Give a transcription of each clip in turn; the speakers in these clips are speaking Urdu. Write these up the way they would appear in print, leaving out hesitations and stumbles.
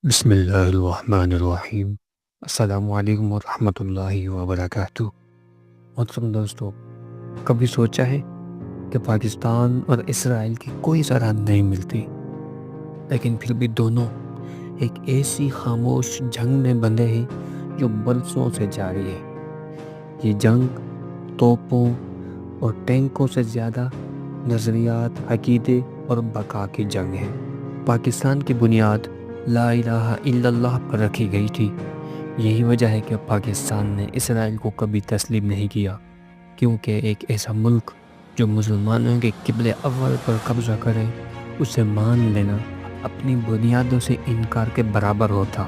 بسم اللہ الرحمن الرحیم۔ السلام علیکم ورحمۃ اللہ وبرکاتہ۔ محترم دوستو، کبھی سوچا ہے کہ پاکستان اور اسرائیل کی کوئی سرحد نہیں ملتی، لیکن پھر بھی دونوں ایک ایسی خاموش جنگ میں بندھے ہیں جو برسوں سے جاری ہے۔ یہ جنگ توپوں اور ٹینکوں سے زیادہ نظریات، عقیدے اور بقا کی جنگ ہے۔ پاکستان کی بنیاد لا الہ الا اللہ پر رکھی گئی تھی۔ یہی وجہ ہے کہ پاکستان نے اسرائیل کو کبھی تسلیم نہیں کیا، کیونکہ ایک ایسا ملک جو مسلمانوں کے قبلہ اول پر قبضہ کرے، اسے مان لینا اپنی بنیادوں سے انکار کے برابر ہوتا۔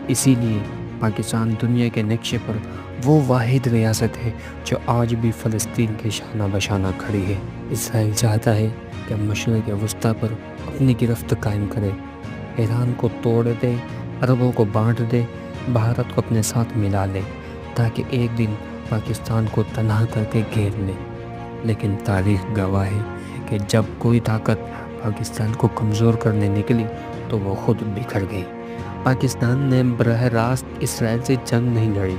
اسی لیے پاکستان دنیا کے نقشے پر وہ واحد ریاست ہے جو آج بھی فلسطین کے شانہ بشانہ کھڑی ہے۔ اسرائیل چاہتا ہے کہ مشرق وسطیٰ پر اپنی گرفت قائم کرے، ایران کو توڑ دے، عربوں کو بانٹ دے، بھارت کو اپنے ساتھ ملا لے، تاکہ ایک دن پاکستان کو تنہا کر کے گھیر لے۔ لیکن تاریخ گواہ ہے کہ جب کوئی طاقت پاکستان کو کمزور کرنے نکلی تو وہ خود بکھر گئی۔ پاکستان نے براہ راست اسرائیل سے جنگ نہیں لڑی،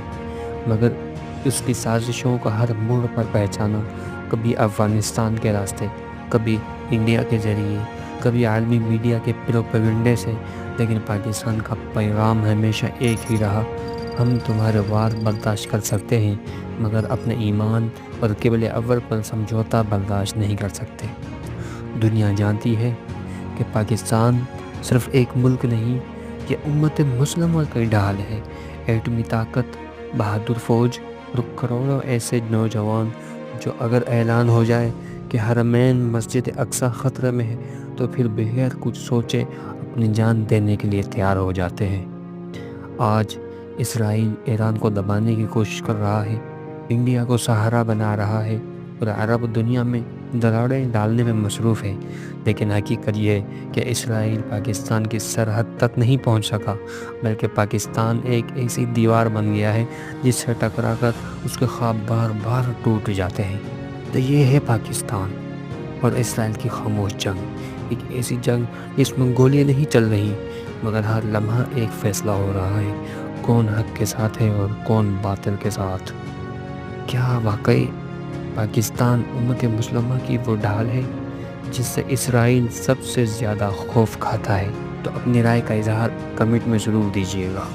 مگر اس کی سازشوں کا ہر موڑ پر پہچانا، کبھی افغانستان کے راستے، کبھی انڈیا کے ذریعے، کبھی عالمی میڈیا کے پروپیگنڈے سے۔ لیکن پاکستان کا پیغام ہمیشہ ایک ہی رہا: ہم تمہارے وار برداشت کر سکتے ہیں، مگر اپنے ایمان اور قبلہ اول پر سمجھوتا برداشت نہیں کر سکتے۔ دنیا جانتی ہے کہ پاکستان صرف ایک ملک نہیں، یہ امت مسلمہ کی ڈھال ہے۔ ایٹمی طاقت، بہادر فوج اور کروڑوں ایسے نوجوان جو اگر اعلان ہو جائے کہ حرمین مسجد اقصیٰ خطرے میں ہے تو پھر بغیر کچھ سوچے اپنی جان دینے کے لیے تیار ہو جاتے ہیں۔ آج اسرائیل ایران کو دبانے کی کوشش کر رہا ہے، انڈیا کو سہارا بنا رہا ہے اور عرب دنیا میں دراڑیں ڈالنے میں مصروف ہے۔ لیکن حقیقت یہ ہے کہ اسرائیل پاکستان کی سرحد تک نہیں پہنچ سکا، بلکہ پاکستان ایک ایسی دیوار بن گیا ہے جس سے ٹکرا کر اس کے خواب بار بار ٹوٹ جاتے ہیں۔ تو یہ ہے پاکستان اور اسرائیل کی خاموش جنگ، ایک ایسی جنگ جس میں گولیاں نہیں چل رہی، مگر ہر لمحہ ایک فیصلہ ہو رہا ہے: کون حق کے ساتھ ہے اور کون باطل کے ساتھ۔ کیا واقعی پاکستان امت مسلمہ کی وہ ڈھال ہے جس سے اسرائیل سب سے زیادہ خوف کھاتا ہے؟ تو اپنی رائے کا اظہار کمنٹ میں ضرور دیجیے گا۔